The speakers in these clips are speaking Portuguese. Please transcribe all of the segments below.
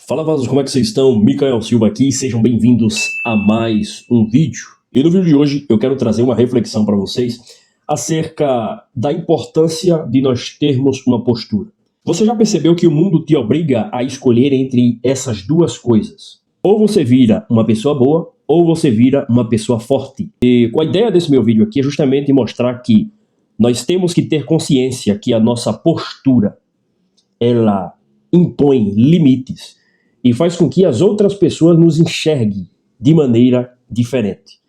Fala Vazos, como é que vocês estão? Micael Silva aqui, sejam bem-vindos a mais um vídeo. E no vídeo de hoje eu quero trazer uma reflexão para vocês acerca da importância de nós termos uma postura. Você já percebeu que o mundo te obriga a escolher entre essas duas coisas? Ou você vira uma pessoa boa, ou você vira uma pessoa forte. E com a ideia desse meu vídeo aqui é justamente mostrar que nós temos que ter consciência que a nossa postura, ela impõe limites e faz com que as outras pessoas nos enxerguem de maneira diferente.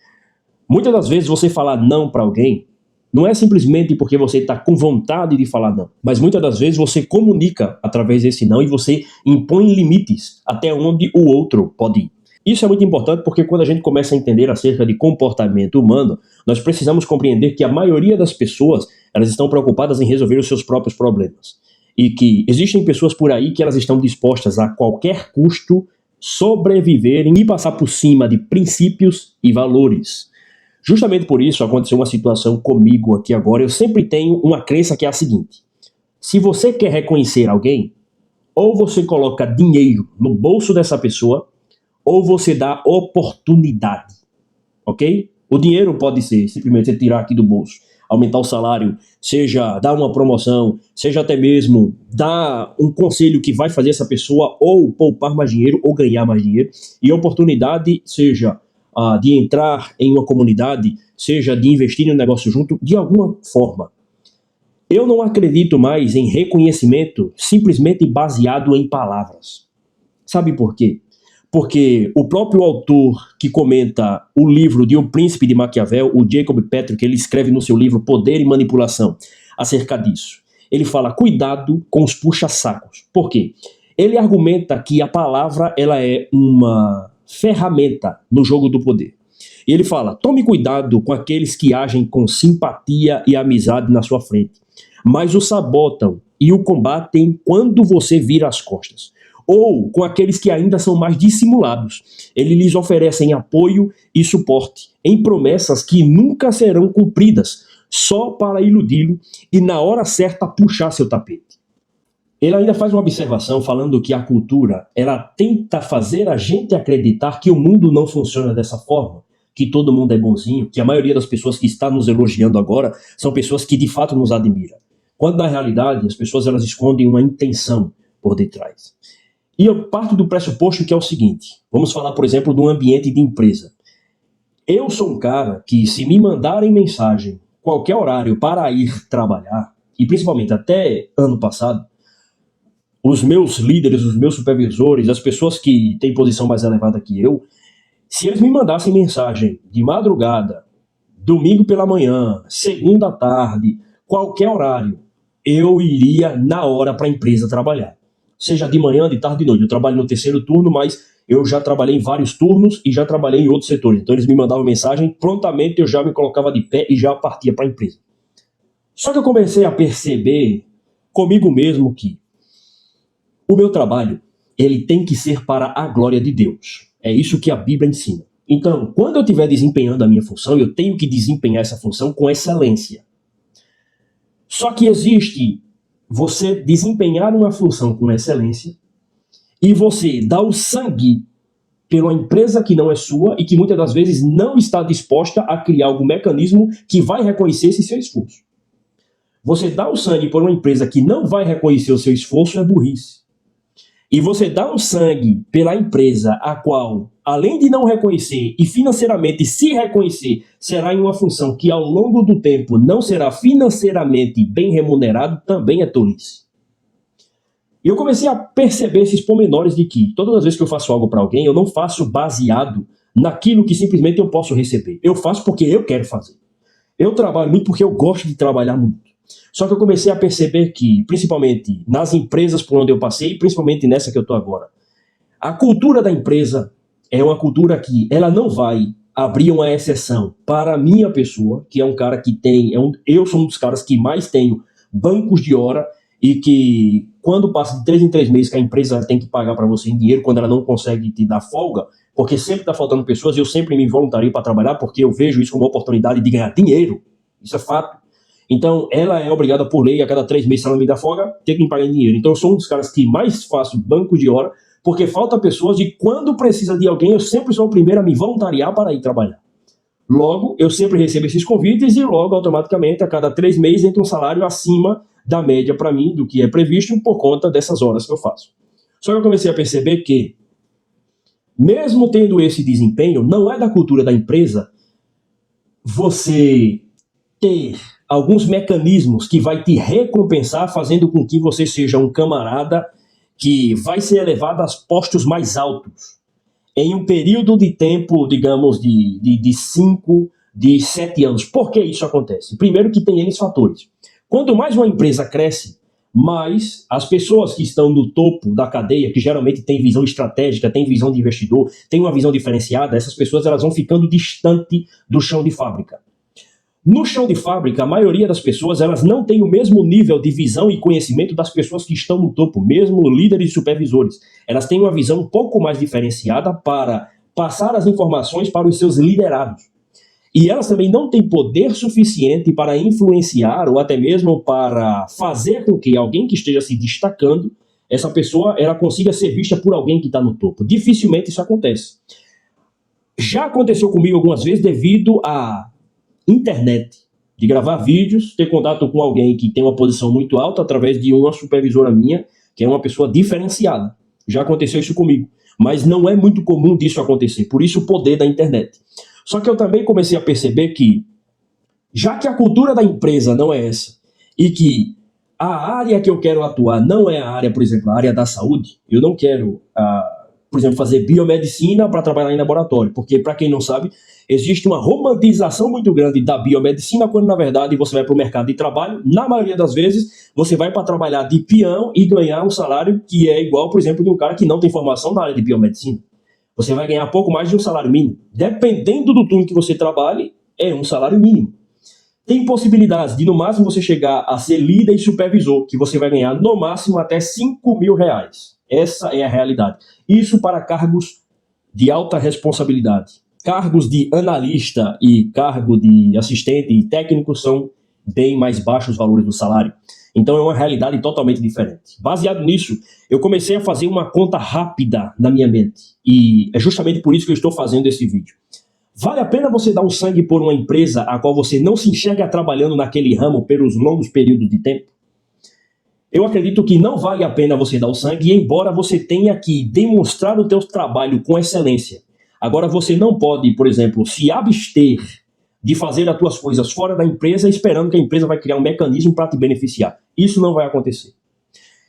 Muitas das vezes você falar não para alguém não é simplesmente porque você está com vontade de falar não, mas muitas das vezes você comunica através desse não e você impõe limites até onde o outro pode ir. Isso é muito importante porque quando a gente começa a entender acerca de comportamento humano, nós precisamos compreender que a maioria das pessoas, elas estão preocupadas em resolver os seus próprios problemas. E que existem pessoas por aí que elas estão dispostas a qualquer custo sobreviverem e passar por cima de princípios e valores. Justamente por isso aconteceu uma situação comigo aqui agora. Eu sempre tenho uma crença que é a seguinte: se você quer reconhecer alguém, ou você coloca dinheiro no bolso dessa pessoa, ou você dá oportunidade, ok? O dinheiro pode ser simplesmente você tirar aqui do bolso, aumentar o salário, seja dar uma promoção, seja até mesmo dar um conselho que vai fazer essa pessoa ou poupar mais dinheiro ou ganhar mais dinheiro. E a oportunidade seja de entrar em uma comunidade, seja de investir em um negócio junto, de alguma forma. Eu não acredito mais em reconhecimento simplesmente baseado em palavras. Sabe por quê? Porque o próprio autor que comenta o livro de O Príncipe de Maquiavel, o Jacob Petrie, ele escreve no seu livro Poder e Manipulação acerca disso. Ele fala, cuidado com os puxa-sacos. Por quê? Ele argumenta que a palavra ela é uma ferramenta no jogo do poder. E ele fala, tome cuidado com aqueles que agem com simpatia e amizade na sua frente, mas o sabotam e o combatem quando você vira as costas. Ou com aqueles que ainda são mais dissimulados. Eles lhes oferecem apoio e suporte em promessas que nunca serão cumpridas, só para iludi-lo e na hora certa puxar seu tapete. Ele ainda faz uma observação falando que a cultura ela tenta fazer a gente acreditar que o mundo não funciona dessa forma, que todo mundo é bonzinho, que a maioria das pessoas que está nos elogiando agora são pessoas que de fato nos admiram. Quando na realidade as pessoas elas escondem uma intenção por detrás. E eu parto do pressuposto que é o seguinte, vamos falar, por exemplo, de um ambiente de empresa. Eu sou um cara que, se me mandarem mensagem, qualquer horário para ir trabalhar, e principalmente até ano passado, os meus líderes, os meus supervisores, as pessoas que têm posição mais elevada que eu, se eles me mandassem mensagem de madrugada, domingo pela manhã, segunda à tarde, qualquer horário, eu iria na hora para a empresa trabalhar. Seja de manhã, de tarde, de noite. Eu trabalho no terceiro turno, mas eu já trabalhei em vários turnos e já trabalhei em outros setores. Então eles me mandavam mensagem, prontamente eu já me colocava de pé e já partia para a empresa. Só que eu comecei a perceber comigo mesmo que o meu trabalho, ele tem que ser para a glória de Deus. É isso que a Bíblia ensina. Então, quando eu estiver desempenhando a minha função, eu tenho que desempenhar essa função com excelência. Só que existe você desempenhar uma função com excelência e você dar o sangue pela empresa que não é sua e que muitas das vezes não está disposta a criar algum mecanismo que vai reconhecer esse seu esforço. Você dar o sangue por uma empresa que não vai reconhecer o seu esforço é burrice. E você dá um sangue pela empresa a qual, além de não reconhecer e financeiramente se reconhecer, será em uma função que ao longo do tempo não será financeiramente bem remunerado, também é tolice. E eu comecei a perceber esses pormenores de que todas as vezes que eu faço algo para alguém, eu não faço baseado naquilo que simplesmente eu posso receber. Eu faço porque eu quero fazer. Eu trabalho muito porque eu gosto de trabalhar muito. Só que eu comecei a perceber que, principalmente nas empresas por onde eu passei, principalmente nessa que eu estou agora, a cultura da empresa é uma cultura que ela não vai abrir uma exceção para a minha pessoa, que é um cara que tem, eu sou um dos caras que mais tenho bancos de hora e que quando passa de 3 em 3 meses que a empresa tem que pagar para você em dinheiro, quando ela não consegue te dar folga, porque sempre está faltando pessoas, eu sempre me voluntario para trabalhar porque eu vejo isso como uma oportunidade de ganhar dinheiro, isso é fato. Então, ela é obrigada por lei, a cada 3 meses, se ela me dá folga, ter que me pagar em dinheiro. Então, eu sou um dos caras que mais faço banco de hora, porque falta pessoas e quando precisa de alguém, eu sempre sou o primeiro a me voluntariar para ir trabalhar. Logo, eu sempre recebo esses convites e logo, automaticamente, a cada 3 meses, entra um salário acima da média para mim, do que é previsto, por conta dessas horas que eu faço. Só que eu comecei a perceber que, mesmo tendo esse desempenho, não é da cultura da empresa você ter alguns mecanismos que vai te recompensar, fazendo com que você seja um camarada que vai ser elevado a postos mais altos em um período de tempo, digamos, de 5, de 7 anos. Por que isso acontece? Primeiro que tem N fatores. Quanto mais uma empresa cresce, mais as pessoas que estão no topo da cadeia, que geralmente têm visão estratégica, têm visão de investidor, têm uma visão diferenciada, essas pessoas elas vão ficando distante do chão de fábrica. No chão de fábrica, a maioria das pessoas elas não tem o mesmo nível de visão e conhecimento das pessoas que estão no topo, mesmo líderes e supervisores. Elas têm uma visão um pouco mais diferenciada para passar as informações para os seus liderados. E elas também não têm poder suficiente para influenciar ou até mesmo para fazer com que alguém que esteja se destacando, essa pessoa ela consiga ser vista por alguém que está no topo. Dificilmente isso acontece. Já aconteceu comigo algumas vezes devido a internet, de gravar vídeos, ter contato com alguém que tem uma posição muito alta através de uma supervisora minha, que é uma pessoa diferenciada. Já aconteceu isso comigo, mas não é muito comum disso acontecer, por isso o poder da internet. Só que eu também comecei a perceber que, já que a cultura da empresa não é essa, e que a área que eu quero atuar não é a área, por exemplo, a área da saúde, eu não quero, por exemplo, fazer biomedicina para trabalhar em laboratório, porque, para quem não sabe, existe uma romantização muito grande da biomedicina, quando, na verdade, você vai para o mercado de trabalho, na maioria das vezes, você vai para trabalhar de peão e ganhar um salário que é igual, por exemplo, de um cara que não tem formação na área de biomedicina. Você vai ganhar pouco mais de um salário mínimo. Dependendo do turno que você trabalhe, é um salário mínimo. Tem possibilidades de, no máximo, você chegar a ser líder e supervisor, que você vai ganhar, no máximo, até R$ 5.000. Essa é a realidade. Isso para cargos de alta responsabilidade. Cargos de analista e cargo de assistente e técnico são bem mais baixos os valores do salário. Então é uma realidade totalmente diferente. Baseado nisso, eu comecei a fazer uma conta rápida na minha mente. E é justamente por isso que eu estou fazendo esse vídeo. Vale a pena você dar um sangue por uma empresa a qual você não se enxerga trabalhando naquele ramo pelos longos períodos de tempo? Eu acredito que não vale a pena você dar o sangue, embora você tenha que demonstrar o teu trabalho com excelência. Agora, você não pode, por exemplo, se abster de fazer as tuas coisas fora da empresa esperando que a empresa vai criar um mecanismo para te beneficiar. Isso não vai acontecer.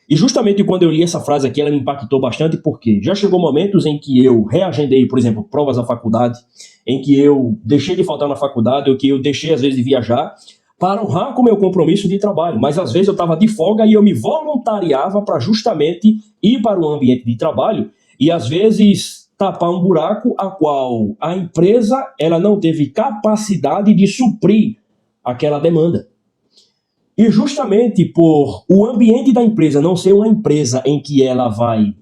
E justamente quando eu li essa frase aqui, ela me impactou bastante, porque já chegou momentos em que eu reagendei, por exemplo, provas da faculdade, em que eu deixei de faltar na faculdade, ou que eu deixei, às vezes, de viajar, para honrar com o meu compromisso de trabalho. Mas, às vezes, eu estava de folga e eu me voluntariava para justamente ir para o ambiente de trabalho e, às vezes, tapar um buraco a qual a empresa ela não teve capacidade de suprir aquela demanda. E justamente por o ambiente da empresa não ser uma empresa em que ela vai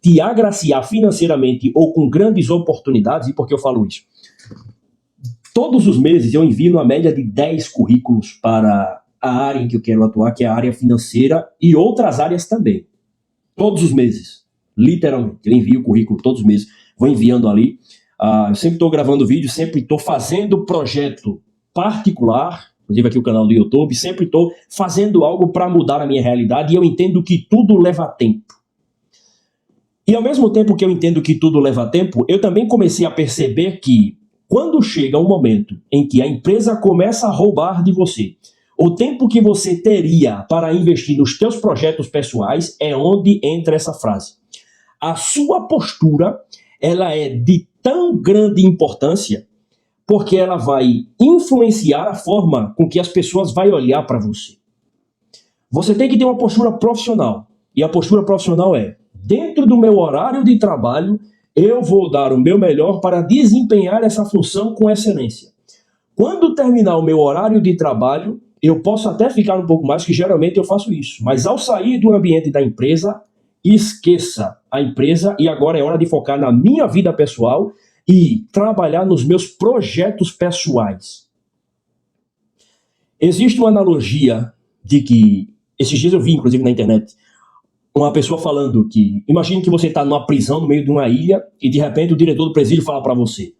te agraciar financeiramente ou com grandes oportunidades, e por que eu falo isso? Todos os meses eu envio uma média de 10 currículos para a área em que eu quero atuar, que é a área financeira, e outras áreas também. Todos os meses, literalmente. Eu envio o currículo todos os meses, vou enviando ali. Eu sempre estou gravando vídeo, sempre estou fazendo projeto particular, inclusive aqui o canal do YouTube, sempre estou fazendo algo para mudar a minha realidade, e eu entendo que tudo leva tempo. E ao mesmo tempo que eu entendo que tudo leva tempo, eu também comecei a perceber que quando chega um momento em que a empresa começa a roubar de você, o tempo que você teria para investir nos teus projetos pessoais é onde entra essa frase. A sua postura, ela é de tão grande importância porque ela vai influenciar a forma com que as pessoas vão olhar para você. Você tem que ter uma postura profissional. E a postura profissional é, dentro do meu horário de trabalho, eu vou dar o meu melhor para desempenhar essa função com excelência. Quando terminar o meu horário de trabalho, eu posso até ficar um pouco mais, que geralmente eu faço isso. Mas ao sair do ambiente da empresa, esqueça a empresa e agora é hora de focar na minha vida pessoal e trabalhar nos meus projetos pessoais. Existe uma analogia de que, esses dias eu vi inclusive na internet, uma pessoa falando que, imagine que você está numa prisão no meio de uma ilha e de repente o diretor do presídio fala para você: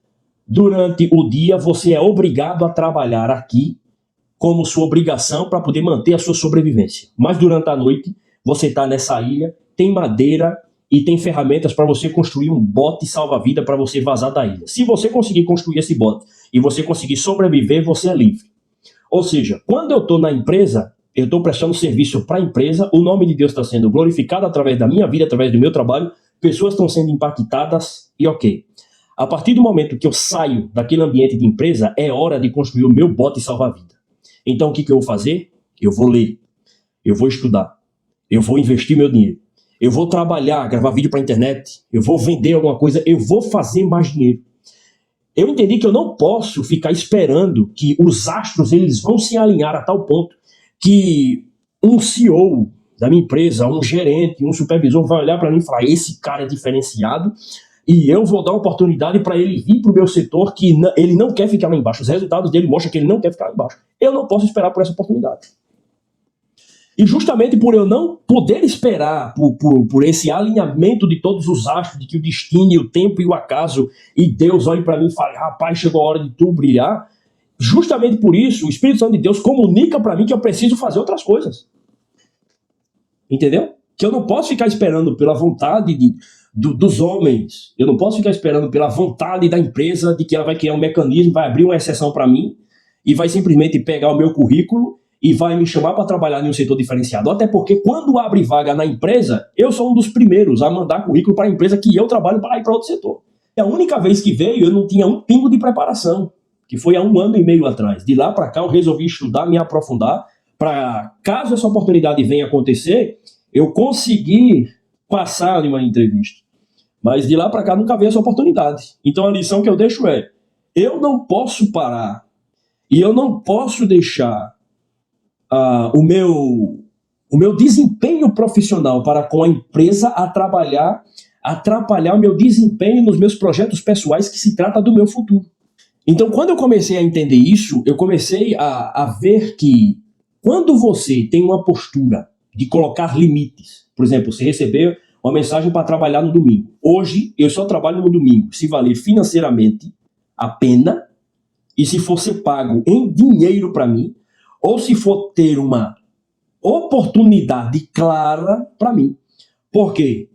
durante o dia você é obrigado a trabalhar aqui como sua obrigação para poder manter a sua sobrevivência. Mas durante a noite você está nessa ilha, tem madeira e tem ferramentas para você construir um bote salva-vida para você vazar da ilha. Se você conseguir construir esse bote e você conseguir sobreviver, você é livre. Ou seja, quando eu estou na empresa, eu estou prestando serviço para a empresa, o nome de Deus está sendo glorificado através da minha vida, através do meu trabalho, pessoas estão sendo impactadas e ok. A partir do momento que eu saio daquele ambiente de empresa, é hora de construir o meu bote salva-vida. Então o que eu vou fazer? Eu vou ler, eu vou estudar, eu vou investir meu dinheiro, eu vou trabalhar, gravar vídeo para a internet, eu vou vender alguma coisa, eu vou fazer mais dinheiro. Eu entendi que eu não posso ficar esperando que os astros eles vão se alinhar a tal ponto que um CEO da minha empresa, um gerente, um supervisor vai olhar para mim e falar: esse cara é diferenciado e eu vou dar oportunidade para ele vir para o meu setor que ele não quer ficar lá embaixo. Os resultados dele mostram que ele não quer ficar lá embaixo. Eu não posso esperar por essa oportunidade. E justamente por eu não poder esperar por esse alinhamento de todos os astros, de que o destino, o tempo e o acaso, e Deus olhe para mim e fale: rapaz, chegou a hora de tu brilhar. Justamente por isso, o Espírito Santo de Deus comunica para mim que eu preciso fazer outras coisas. Entendeu? Que eu não posso ficar esperando pela vontade dos homens. Eu não posso ficar esperando pela vontade da empresa de que ela vai criar um mecanismo, vai abrir uma exceção para mim e vai simplesmente pegar o meu currículo e vai me chamar para trabalhar em um setor diferenciado. Até porque quando abre vaga na empresa, eu sou um dos primeiros a mandar currículo para a empresa que eu trabalho para ir para outro setor. E a única vez que veio, eu não tinha um pingo de preparação, que foi há 1 ano e meio atrás. De lá para cá, eu resolvi estudar, me aprofundar, para, caso essa oportunidade venha acontecer, eu conseguir passar em uma entrevista. Mas de lá para cá, nunca veio essa oportunidade. Então a lição que eu deixo é: eu não posso parar e eu não posso deixar o meu desempenho profissional para com a empresa atrapalhar o meu desempenho nos meus projetos pessoais, que se trata do meu futuro. Então, quando eu comecei a entender isso, eu comecei a ver que quando você tem uma postura de colocar limites, por exemplo, você recebeu uma mensagem para trabalhar no domingo. Hoje, eu só trabalho no domingo se valer financeiramente a pena e se for ser pago em dinheiro para mim, ou se for ter uma oportunidade clara para mim. Porque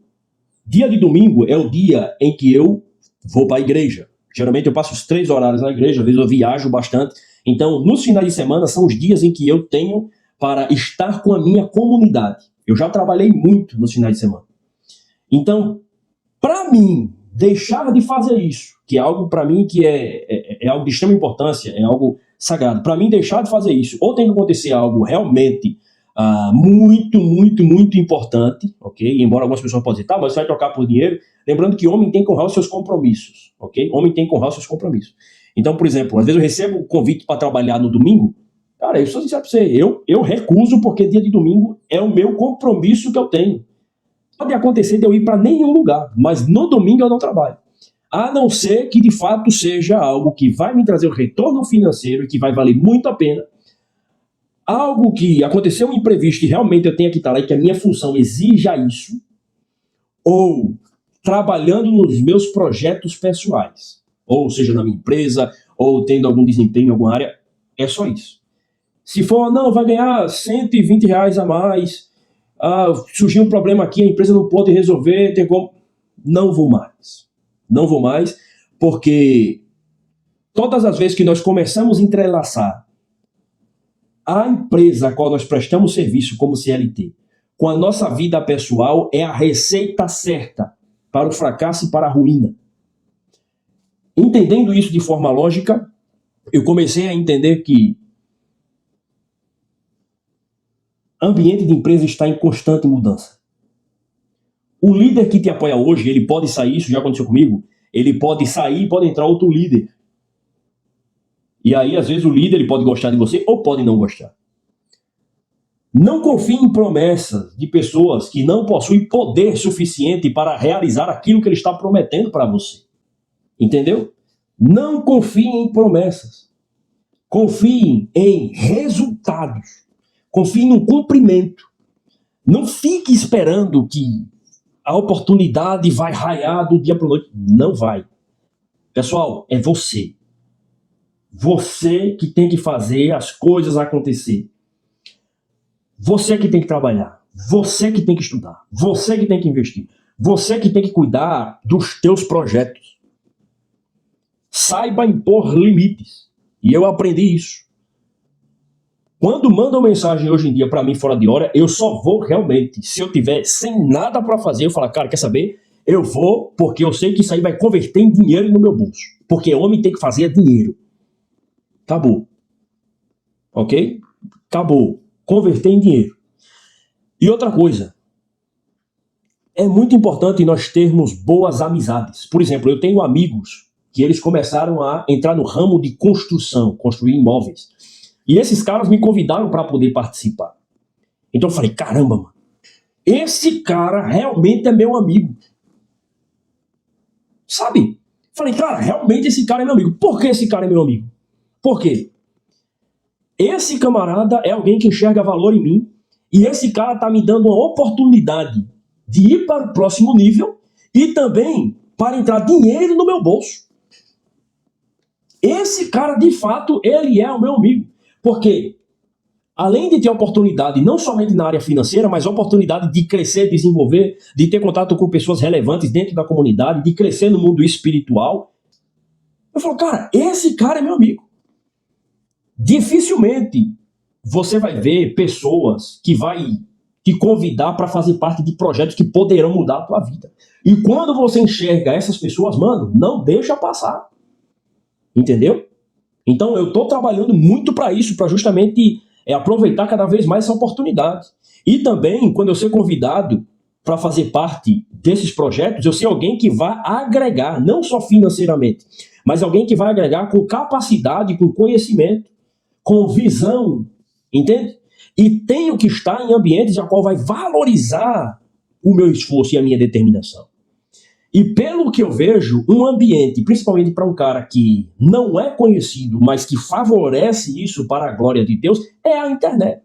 dia de domingo é o dia em que eu vou para a igreja. Geralmente eu passo os 3 horários na igreja, às vezes eu viajo bastante. Então, nos finais de semana são os dias em que eu tenho para estar com a minha comunidade. Eu já trabalhei muito nos finais de semana. Então, para mim, deixar de fazer isso, que é algo para mim que é algo de extrema importância, é algo sagrado. Para mim, deixar de fazer isso, ou tem que acontecer algo realmente muito importante, ok? Embora algumas pessoas possam dizer: tá, mas você vai trocar por dinheiro. Lembrando que homem tem que honrar os seus compromissos, ok? Homem tem que honrar os seus compromissos. Então, por exemplo, às vezes eu recebo um convite para trabalhar no domingo. Cara, eu sou sincero para você, eu recuso, porque dia de domingo é o meu compromisso que eu tenho. Pode acontecer de eu ir para nenhum lugar, mas no domingo eu não trabalho. A não ser que de fato seja algo que vai me trazer um retorno financeiro e que vai valer muito a pena. Algo que aconteceu um imprevisto e realmente eu tenho que estar lá e que a minha função exija isso. Ou trabalhando nos meus projetos pessoais. Ou seja, na minha empresa, ou tendo algum desempenho em alguma área. É só isso. Se for, não, vai ganhar R$ 120 a mais. Surgiu um problema aqui, a empresa não pode resolver, tem como... Não vou mais. Não vou mais, porque todas as vezes que nós começamos a entrelaçar a empresa a qual nós prestamos serviço como CLT com a nossa vida pessoal, é a receita certa para o fracasso e para a ruína. Entendendo isso de forma lógica, eu comecei a entender que o ambiente de empresa está em constante mudança. O líder que te apoia hoje, ele pode sair, isso já aconteceu comigo, ele pode sair e pode entrar outro líder. E aí, às vezes, o líder ele pode gostar de você ou pode não gostar. Não confie em promessas de pessoas que não possuem poder suficiente para realizar aquilo que ele está prometendo para você. Entendeu? Não confie em promessas. Confie em resultados. Confie no cumprimento. Não fique esperando que a oportunidade vai raiar do dia para a noite. Não vai. Pessoal, é você. Você que tem que fazer as coisas acontecer. Você que tem que trabalhar. Você que tem que estudar. Você que tem que investir. Você que tem que cuidar dos teus projetos. Saiba impor limites. E eu aprendi isso. Quando mandam mensagem hoje em dia para mim fora de hora, eu só vou realmente, se eu tiver sem nada para fazer, eu falo, cara, quer saber? Eu vou porque eu sei que isso aí vai converter em dinheiro no meu bolso. Porque homem tem que fazer dinheiro. Acabou. Ok? Acabou. Converter em dinheiro. E outra coisa. É muito importante nós termos boas amizades. Por exemplo, eu tenho amigos que eles começaram a entrar no ramo de construção, construir imóveis. E esses caras me convidaram para poder participar. Então eu falei, caramba, mano, esse cara realmente é meu amigo. Sabe? Falei, cara, realmente esse cara é meu amigo. Por que esse cara é meu amigo? Por quê? Esse camarada é alguém que enxerga valor em mim e esse cara tá me dando uma oportunidade de ir para o próximo nível e também para entrar dinheiro no meu bolso. Esse cara, de fato, ele é o meu amigo. Porque, além de ter oportunidade, não somente na área financeira, mas oportunidade de crescer, desenvolver, de ter contato com pessoas relevantes dentro da comunidade, de crescer no mundo espiritual, eu falo, cara, esse cara é meu amigo. Dificilmente você vai ver pessoas que vai te convidar para fazer parte de projetos que poderão mudar a tua vida. E quando você enxerga essas pessoas, mano, não deixa passar. Entendeu? Então eu estou trabalhando muito para isso, para justamente aproveitar cada vez mais essa oportunidade. E também, quando eu ser convidado para fazer parte desses projetos, eu ser alguém que vai agregar, não só financeiramente, mas alguém que vai agregar com capacidade, com conhecimento, com visão, entende? E tenho que estar em ambientes a qual vai valorizar o meu esforço e a minha determinação. E pelo que eu vejo, um ambiente, principalmente para um cara que não é conhecido, mas que favorece isso para a glória de Deus, é a internet.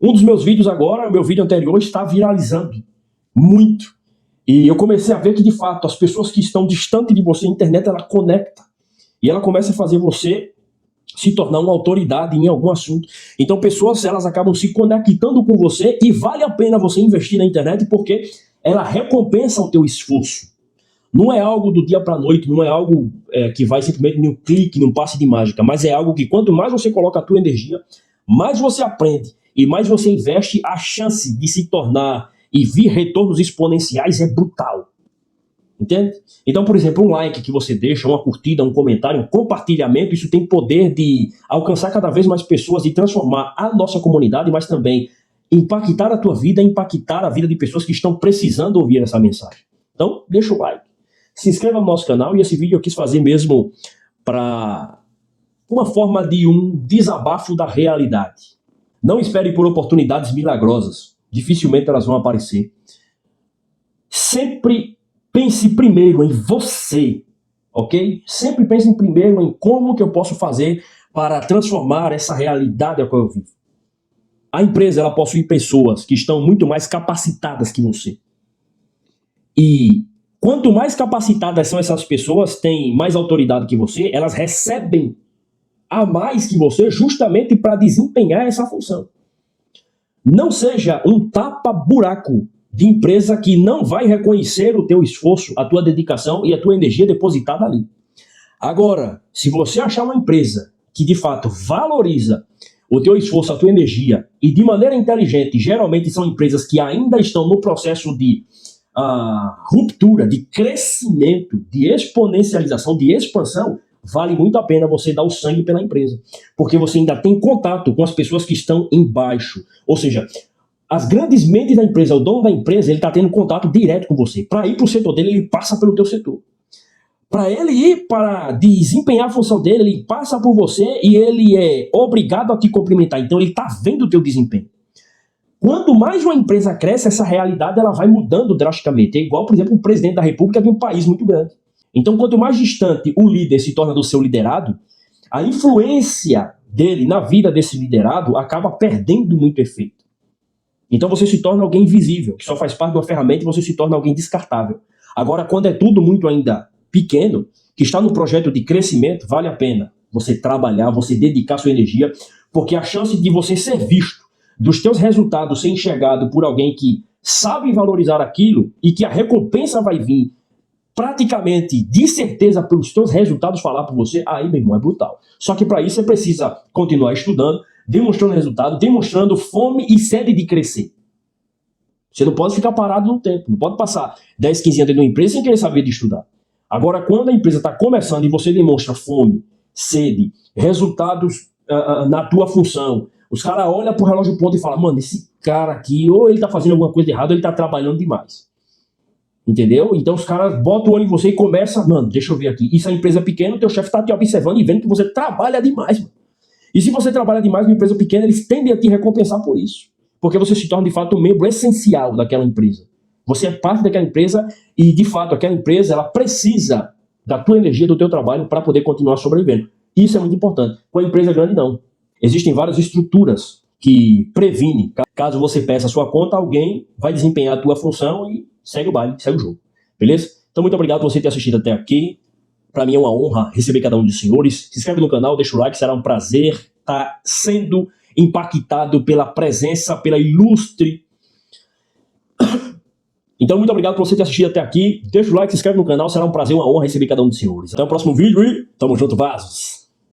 Um dos meus vídeos agora, o meu vídeo anterior, está viralizando muito. E eu comecei a ver que, de fato, as pessoas que estão distantes de você, a internet, ela conecta. E ela começa a fazer você se tornar uma autoridade em algum assunto. Então, pessoas, elas acabam se conectando com você e vale a pena você investir na internet porque ela recompensa o teu esforço. Não é algo do dia para a noite, não é algo que vai simplesmente num clique, num passe de mágica, mas é algo que quanto mais você coloca a tua energia, mais você aprende e mais você investe, a chance de se tornar e vir retornos exponenciais é brutal. Entende? Então, por exemplo, um like que você deixa, uma curtida, um comentário, um compartilhamento, isso tem poder de alcançar cada vez mais pessoas, de transformar a nossa comunidade, mas também impactar a tua vida, impactar a vida de pessoas que estão precisando ouvir essa mensagem. Então, deixa o like, se inscreva no nosso canal, e esse vídeo eu quis fazer mesmo para uma forma de um desabafo da realidade. Não espere por oportunidades milagrosas, dificilmente elas vão aparecer. Sempre pense primeiro em você, ok? Sempre pense primeiro em como que eu posso fazer para transformar essa realidade a qual eu vivo. A empresa, ela possui pessoas que estão muito mais capacitadas que você. E quanto mais capacitadas são essas pessoas, têm mais autoridade que você, elas recebem a mais que você justamente para desempenhar essa função. Não seja um tapa-buraco de empresa que não vai reconhecer o teu esforço, a tua dedicação e a tua energia depositada ali. Agora, se você achar uma empresa que de fato valoriza o teu esforço, a tua energia e de maneira inteligente, geralmente são empresas que ainda estão no processo de ruptura, de crescimento, de exponencialização, de expansão, vale muito a pena você dar o sangue pela empresa, porque você ainda tem contato com as pessoas que estão embaixo, ou seja, as grandes mentes da empresa, o dono da empresa, ele está tendo contato direto com você. Para ir para o setor dele, ele passa pelo teu setor. Para ele ir para desempenhar a função dele, ele passa por você e ele é obrigado a te cumprimentar. Então ele está vendo o teu desempenho. Quanto mais uma empresa cresce, essa realidade ela vai mudando drasticamente. É igual, por exemplo, o presidente da república de um país muito grande. Então, quanto mais distante o líder se torna do seu liderado, a influência dele na vida desse liderado acaba perdendo muito efeito. Então você se torna alguém invisível, que só faz parte de uma ferramenta e você se torna alguém descartável. Agora, quando é tudo muito ainda pequeno, que está no projeto de crescimento, vale a pena você trabalhar, você dedicar sua energia, porque a chance de você ser visto, dos teus resultados ser enxergado por alguém que sabe valorizar aquilo e que a recompensa vai vir praticamente de certeza pelos teus resultados falar por você, aí, meu irmão, é brutal. Só que para isso você precisa continuar estudando, demonstrando resultado, demonstrando fome e sede de crescer. Você não pode ficar parado no tempo, não pode passar 10, 15 anos dentro de uma empresa sem querer saber de estudar. Agora, quando a empresa está começando e você demonstra fome, sede, resultados na tua função, os caras olham pro relógio ponto e falam, mano, esse cara aqui, ou ele tá fazendo alguma coisa errada, ou ele tá trabalhando demais. Entendeu? Então os caras botam o olho em você e começam, mano, deixa eu ver aqui. Isso é uma empresa pequena, o teu chefe tá te observando e vendo que você trabalha demais, mano. E se você trabalha demais numa empresa pequena, eles tendem a te recompensar por isso. Porque você se torna, de fato, um membro essencial daquela empresa. Você é parte daquela empresa e, de fato, aquela empresa, ela precisa da tua energia, do teu trabalho para poder continuar sobrevivendo. Isso é muito importante. Com a empresa grande, não. Existem várias estruturas que previnem. Caso você peça a sua conta, alguém vai desempenhar a tua função e segue o baile, segue o jogo. Beleza? Então, muito obrigado por você ter assistido até aqui. Para mim é uma honra receber cada um dos senhores. Se inscreve no canal, deixa o like, será um prazer estar sendo impactado pela presença, pela ilustre. Então, muito obrigado por você ter assistido até aqui. Deixa o like, se inscreve no canal, será um prazer, uma honra receber cada um dos senhores. Até o próximo vídeo e tamo junto, vasos!